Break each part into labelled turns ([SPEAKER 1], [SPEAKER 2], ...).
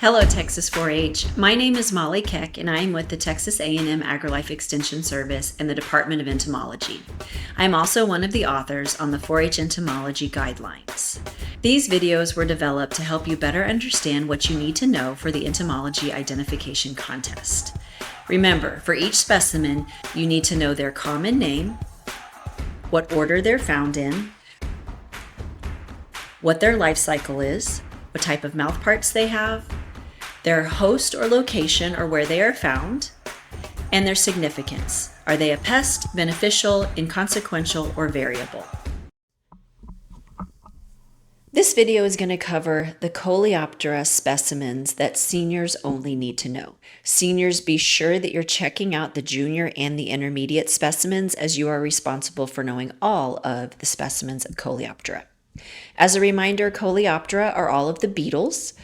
[SPEAKER 1] Hello, Texas 4-H. My name is Molly Keck, and I am with the Texas A&M AgriLife Extension Service and the Department of Entomology. I am also one of the authors on the 4-H Entomology Guidelines. These videos were developed to help you better understand what you need to know for the Entomology Identification Contest. Remember, for each specimen, you need to know their common name, what order they're found in, what their life cycle is, what type of mouthparts they have, their host or location or where they are found, and their significance. Are they a pest, beneficial, inconsequential, or variable? This video is going to cover the Coleoptera specimens that seniors only need to know. Seniors, be sure that you're checking out the junior and the intermediate specimens, as you are responsible for knowing all of the specimens of Coleoptera. As a reminder, Coleoptera are all of the beetles.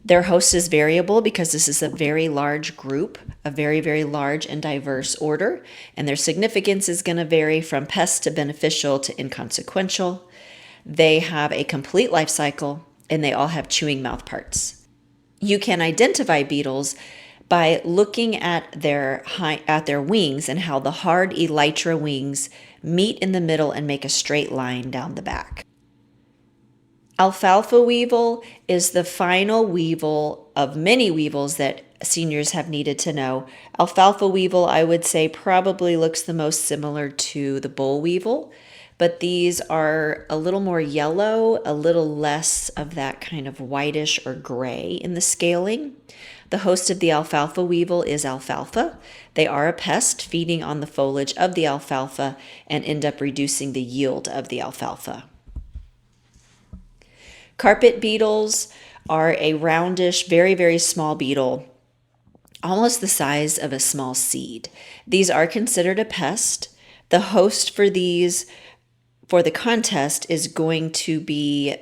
[SPEAKER 1] Their host is variable because this is a very large group, a very, very large and diverse order, and their significance is going to vary from pest to beneficial to inconsequential. They have a complete life cycle, and they all have chewing mouthparts. You can identify beetles by looking at their wings and how the hard elytra wings meet in the middle and make a straight line down the back. Alfalfa weevil is the final weevil of many weevils that seniors have needed to know. Alfalfa weevil, I would say, probably looks the most similar to the boll weevil, but these are a little more yellow, a little less of that kind of whitish or gray in the scaling. The host of the alfalfa weevil is alfalfa. They are a pest, feeding on the foliage of the alfalfa and end up reducing the yield of the alfalfa. Carpet beetles are a roundish, very, very small beetle, almost the size of a small seed. These are considered a pest. The host for these, for the contest, is going to be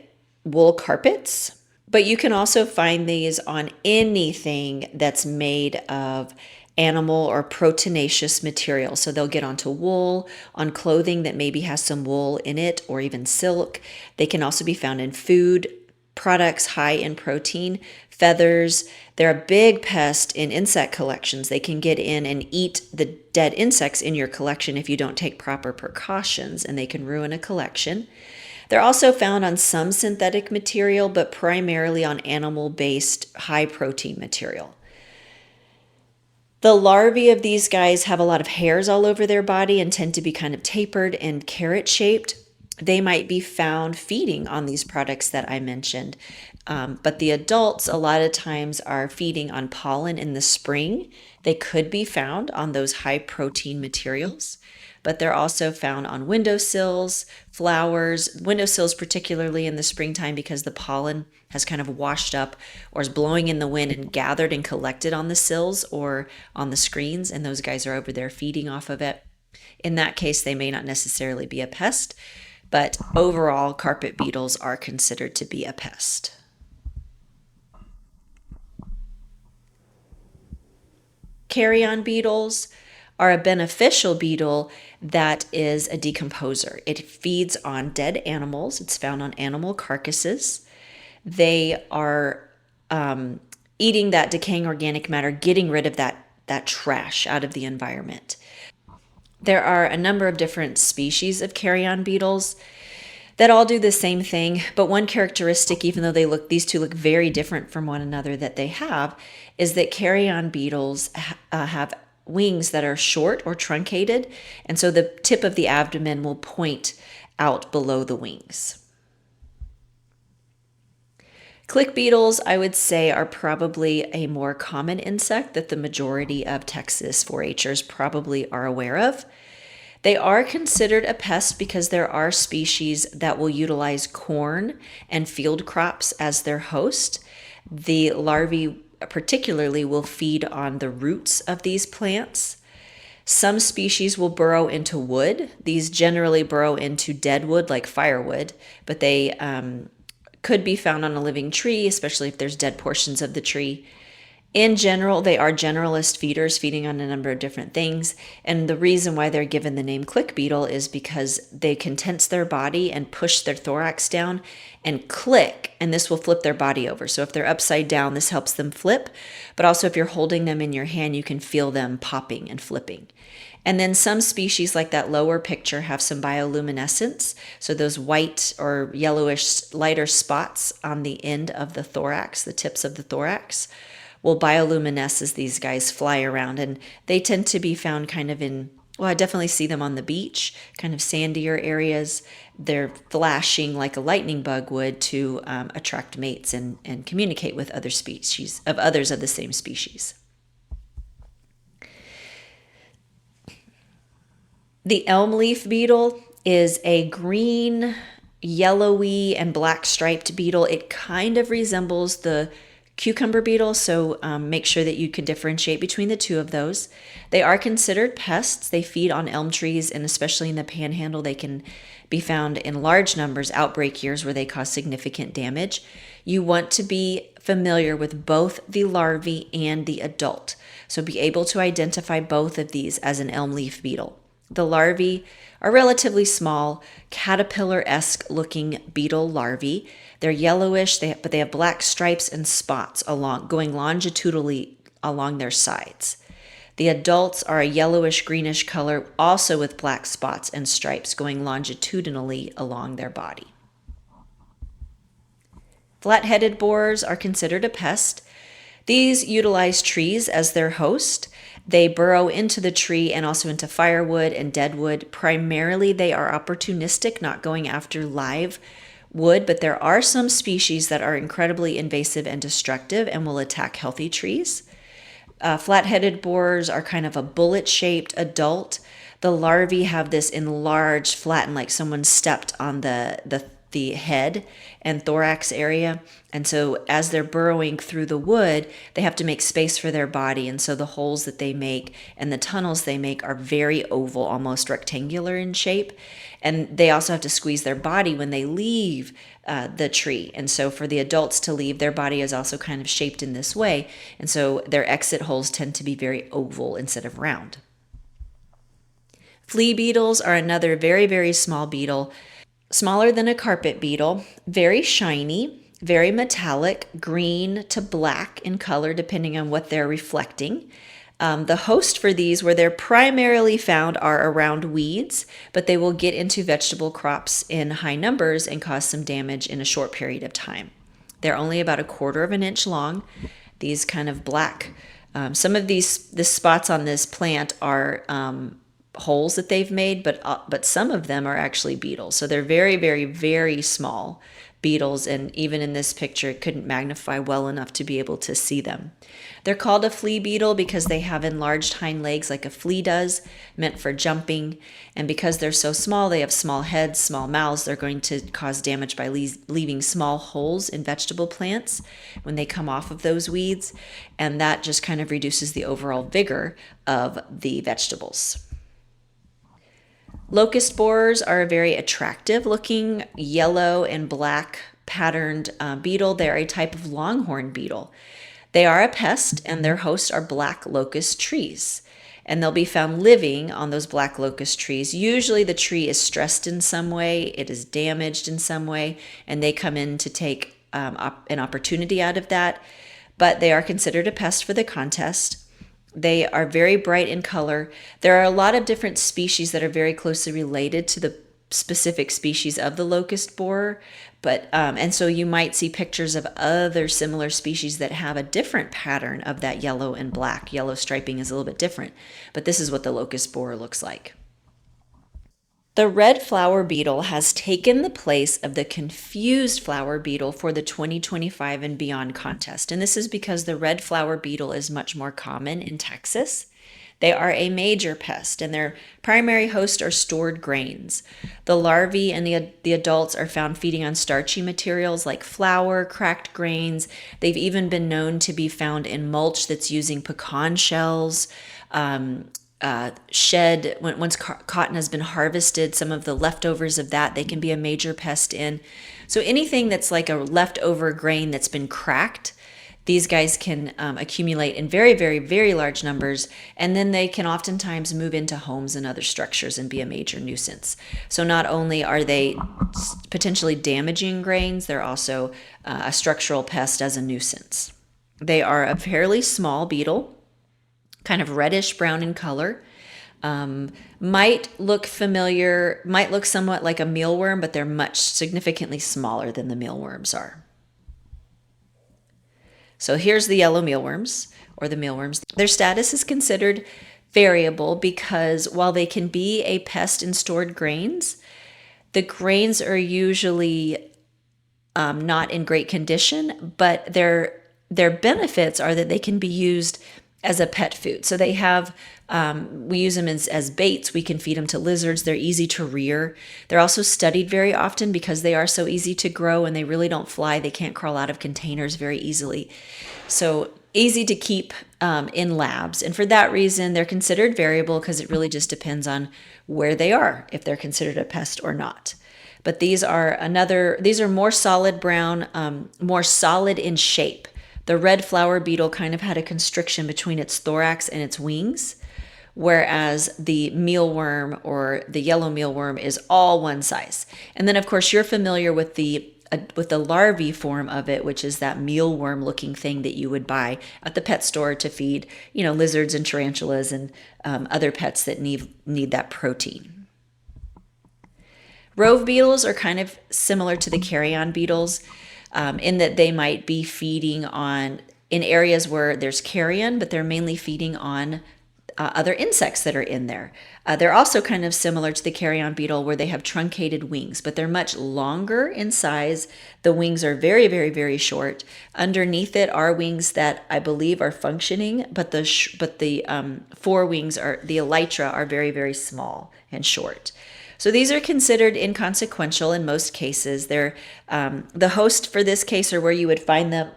[SPEAKER 1] wool carpets, but you can also find these on anything that's made of animal or proteinaceous material. So they'll get onto wool, on clothing that maybe has some wool in it, or even silk. They can also be found in food products high in protein, feathers. They're a big pest in insect collections. They can get in and eat the dead insects in your collection if you don't take proper precautions, and they can ruin a collection. They're also found on some synthetic material, but primarily on animal-based high protein material. The larvae of these guys have a lot of hairs all over their body and tend to be kind of tapered and carrot-shaped. They might be found feeding on these products that I mentioned, but the adults a lot of times are feeding on pollen in the spring. They could be found on those high-protein materials, but they're also found on windowsills, flowers, windowsills particularly in the springtime because the pollen has kind of washed up or is blowing in the wind and gathered and collected on the sills or on the screens, and those guys are over there feeding off of it. In that case, they may not necessarily be a pest, but overall, carpet beetles are considered to be a pest. Carrion beetles are a beneficial beetle that is a decomposer. It feeds on dead animals. It's found on animal carcasses. They are eating that decaying organic matter, getting rid of that trash out of the environment. There are a number of different species of carrion beetles that all do the same thing, but one characteristic, even though these two look very different from one another, that they have is that carrion beetles have wings that are short or truncated, and so the tip of the abdomen will point out below the wings. Click beetles, I would say, are probably a more common insect that the majority of Texas 4-Hers probably are aware of. They are considered a pest because there are species that will utilize corn and field crops as their host. The larvae particularly will feed on the roots of these plants. Some species will burrow into wood. These generally burrow into dead wood like firewood, but they could be found on a living tree, especially if there's dead portions of the tree. In general, they are generalist feeders, feeding on a number of different things. And the reason why they're given the name click beetle is because they can tense their body and push their thorax down and click, and this will flip their body over. So if they're upside down, this helps them flip. But also if you're holding them in your hand, you can feel them popping and flipping. And then some species like that lower picture have some bioluminescence. So those white or yellowish lighter spots on the end of the thorax, the tips of the thorax, will bioluminesce as these guys fly around. And they tend to be found kind of in, well, I definitely see them on the beach, kind of sandier areas. They're flashing like a lightning bug would to attract mates and communicate with other species, of others of the same species. The elm leaf beetle is a green, yellowy, and black striped beetle. It kind of resembles the cucumber beetle, so make sure that you can differentiate between the two of those. They are considered pests. They feed on elm trees, and especially in the panhandle, they can be found in large numbers outbreak years where they cause significant damage. You want to be familiar with both the larvae and the adult, so be able to identify both of these as an elm leaf beetle. The larvae are relatively small, caterpillar-esque looking beetle larvae. They're yellowish, but they have black stripes and spots going longitudinally along their sides. The adults are a yellowish greenish color, also with black spots and stripes going longitudinally along their body. Flat-headed borers are considered a pest. These utilize trees as their host. They burrow into the tree and also into firewood and deadwood. Primarily, they are opportunistic, not going after live wood, but there are some species that are incredibly invasive and destructive and will attack healthy trees. Flat-headed borers are kind of a bullet-shaped adult. The larvae have this enlarged, flattened, like someone stepped on the head and thorax area. And so as they're burrowing through the wood, they have to make space for their body. And so the holes that they make and the tunnels they make are very oval, almost rectangular in shape. And they also have to squeeze their body when they leave the tree. And so for the adults to leave, their body is also kind of shaped in this way. And so their exit holes tend to be very oval instead of round. Flea beetles are another very, very small beetle, smaller than a carpet beetle, very shiny, very metallic, green to black in color, depending on what they're reflecting. The host for these, where they're primarily found, are around weeds, but they will get into vegetable crops in high numbers and cause some damage in a short period of time. They're only about 1/4 of an inch long. These kind of black, some of the spots on this plant are holes that they've made, but some of them are actually beetles. So they're very, very, very small beetles, and even in this picture, it couldn't magnify well enough to be able to see them. They're called a flea beetle because they have enlarged hind legs like a flea does, meant for jumping. And because they're so small, they have small heads, small mouths. They're going to cause damage by leaving small holes in vegetable plants when they come off of those weeds. And that just kind of reduces the overall vigor of the vegetables. Locust borers are a very attractive looking yellow and black patterned beetle. They're a type of longhorn beetle. They are a pest, and their hosts are black locust trees. And they'll be found living on those black locust trees. Usually the tree is stressed in some way, it is damaged in some way, and they come in to take an opportunity out of that. But they are considered a pest for the contest. They are very bright in color. There are a lot of different species that are very closely related to the specific species of the locust borer, and so you might see pictures of other similar species that have a different pattern of that yellow and black. Yellow striping is a little bit different, but this is what the locust borer looks like. The red flower beetle has taken the place of the confused flower beetle for the 2025 and beyond contest. And this is because the red flower beetle is much more common in Texas. They are a major pest, and their primary host are stored grains. The larvae and the adults are found feeding on starchy materials like flour, cracked grains. They've even been known to be found in mulch that's using pecan shells, shed. Once cotton has been harvested, some of the leftovers of that, they can be a major pest in. So anything that's like a leftover grain that's been cracked, These guys can accumulate in very, very, very large numbers, and then they can oftentimes move into homes and other structures and be a major nuisance. So not only are they potentially damaging grains, they're also a structural pest as a nuisance. They are a fairly small beetle, kind of reddish brown in color. Might look familiar, might look somewhat like a mealworm, but they're much significantly smaller than the mealworms are. So here's the yellow mealworms, or the mealworms. Their status is considered variable because while they can be a pest in stored grains, the grains are usually not in great condition, but their benefits are that they can be used as a pet food. So they have, we use them as baits. We can feed them to lizards. They're easy to rear. They're also studied very often because they are so easy to grow and they really don't fly. They can't crawl out of containers very easily. So easy to keep in labs. And for that reason, they're considered variable because it really just depends on where they are, if they're considered a pest or not. But these are more solid brown, more solid in shape. The red flower beetle kind of had a constriction between its thorax and its wings, whereas the mealworm or the yellow mealworm is all one size. And then, of course, you're familiar with the larvae form of it, which is that mealworm looking thing that you would buy at the pet store to feed, lizards and tarantulas and other pets that need that protein. Rove beetles are kind of similar to the carrion beetles in that they might be feeding in areas where there's carrion, but they're mainly feeding on other insects that are in there. They're also kind of similar to the carrion beetle where they have truncated wings, but they're much longer in size. The wings are very, very, very short. Underneath it are wings that I believe are functioning, but the forewings the elytra are very, very small and short. So these are considered inconsequential in most cases. They're the host for this case, or where you would find them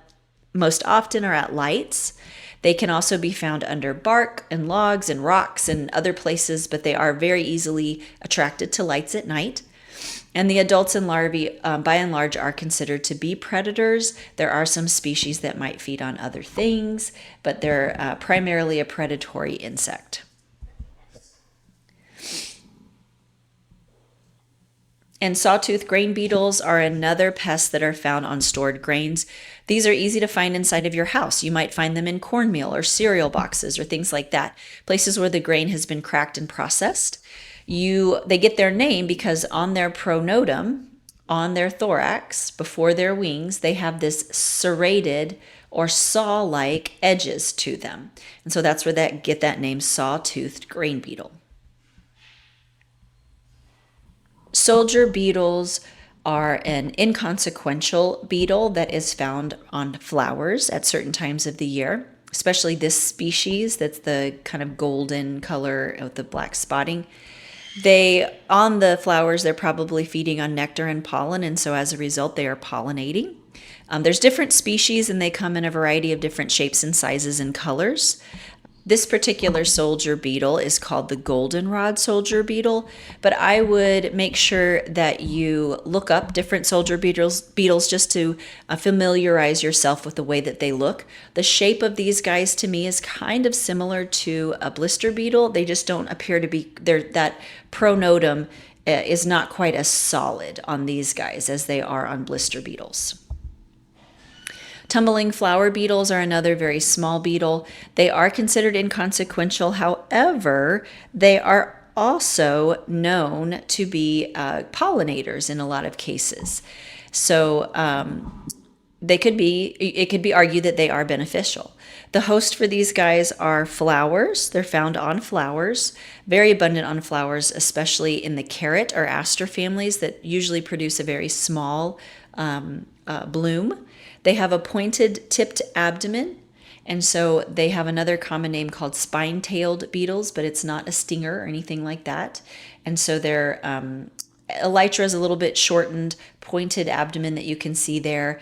[SPEAKER 1] most often, are at lights. They can also be found under bark and logs and rocks and other places, but they are very easily attracted to lights at night. And the adults and larvae, by and large, are considered to be predators. There are some species that might feed on other things, but they're primarily a predatory insect. And sawtooth grain beetles are another pest that are found on stored grains. These are easy to find inside of your house. You might find them in cornmeal or cereal boxes or things like that, places where the grain has been cracked and processed. They get their name because on their pronotum, on their thorax, before their wings, they have this serrated or saw-like edges to them. And so that's where they get that name, sawtoothed grain beetle. Soldier beetles are an inconsequential beetle that is found on flowers at certain times of the year, especially this species that's the kind of golden color with the black spotting. On the flowers, they're probably feeding on nectar and pollen, and so as a result, they are pollinating. There's different species, and they come in a variety of different shapes and sizes and colors. This particular soldier beetle is called the goldenrod soldier beetle, but I would make sure that you look up different soldier beetles just to familiarize yourself with the way that they look. The shape of these guys to me is kind of similar to a blister beetle. They just don't appear to be, that pronotum is not quite as solid on these guys as they are on blister beetles. Tumbling flower beetles are another very small beetle. They are considered inconsequential. However, they are also known to be pollinators in a lot of cases. So it could be argued that they are beneficial. The host for these guys are flowers. They're found on flowers, very abundant on flowers, especially in the carrot or aster families that usually produce a very small bloom. They have a pointed tipped abdomen, and so they have another common name called spine-tailed beetles, but it's not a stinger or anything like that. And so their elytra is a little bit shortened, pointed abdomen that you can see there,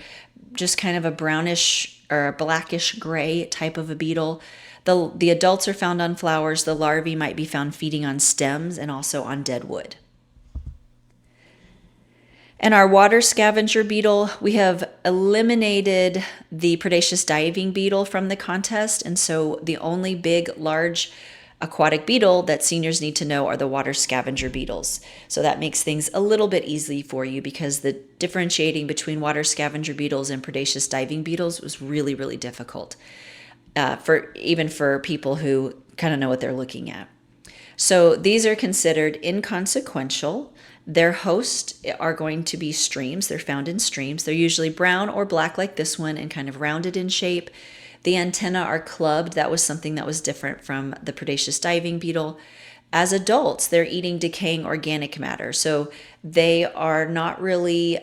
[SPEAKER 1] just kind of a brownish or a blackish gray type of a beetle. The adults are found on flowers. The larvae might be found feeding on stems and also on dead wood. And our water scavenger beetle, we have eliminated the predaceous diving beetle from the contest. And so the only big, large aquatic beetle that seniors need to know are the water scavenger beetles. So that makes things a little bit easy for you, because the differentiating between water scavenger beetles and predaceous diving beetles was really, really difficult for people who kind of know what they're looking at. So these are considered inconsequential. Their hosts are going to be streams. They're found in streams. They're usually brown or black like this one and kind of rounded in shape. The antennae are clubbed. That was something that was different from the predaceous diving beetle. As adults, they're eating decaying organic matter. So they are not really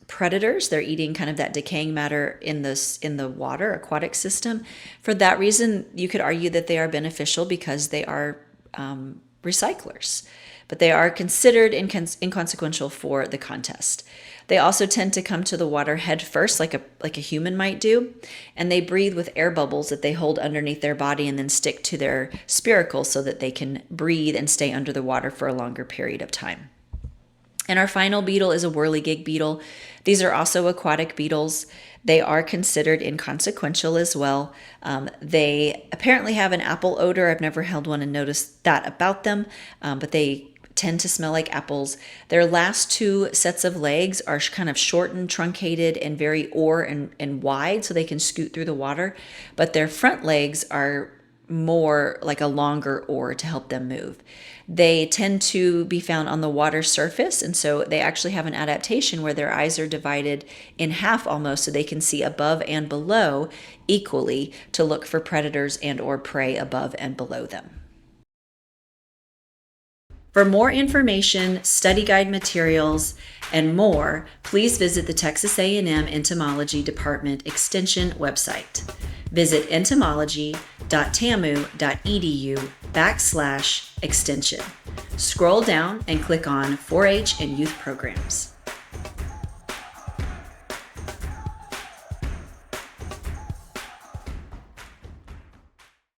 [SPEAKER 1] predators. They're eating kind of that decaying matter in the water aquatic system. For that reason, you could argue that they are beneficial because they are recyclers, but they are considered inconsequential for the contest. They also tend to come to the water head first, like a human might do, and they breathe with air bubbles that they hold underneath their body and then stick to their spiracles so that they can breathe and stay under the water for a longer period of time. And our final beetle is a whirligig beetle. These are also aquatic beetles. They are considered inconsequential as well. They apparently have an apple odor. I've never held one and noticed that about them, but they tend to smell like apples. Their last two sets of legs are kind of shortened, truncated, and very oar and wide, so they can scoot through the water. But their front legs are more like a longer oar to help them move. They tend to be found on the water surface, and so they actually have an adaptation where their eyes are divided in half almost, so they can see above and below equally to look for predators and or prey above and below them. For more information, study guide materials, and more, please visit the Texas A&M Entomology Department Extension website. Visit entomology.tamu.edu/extension. Scroll down and click on 4-H and Youth Programs.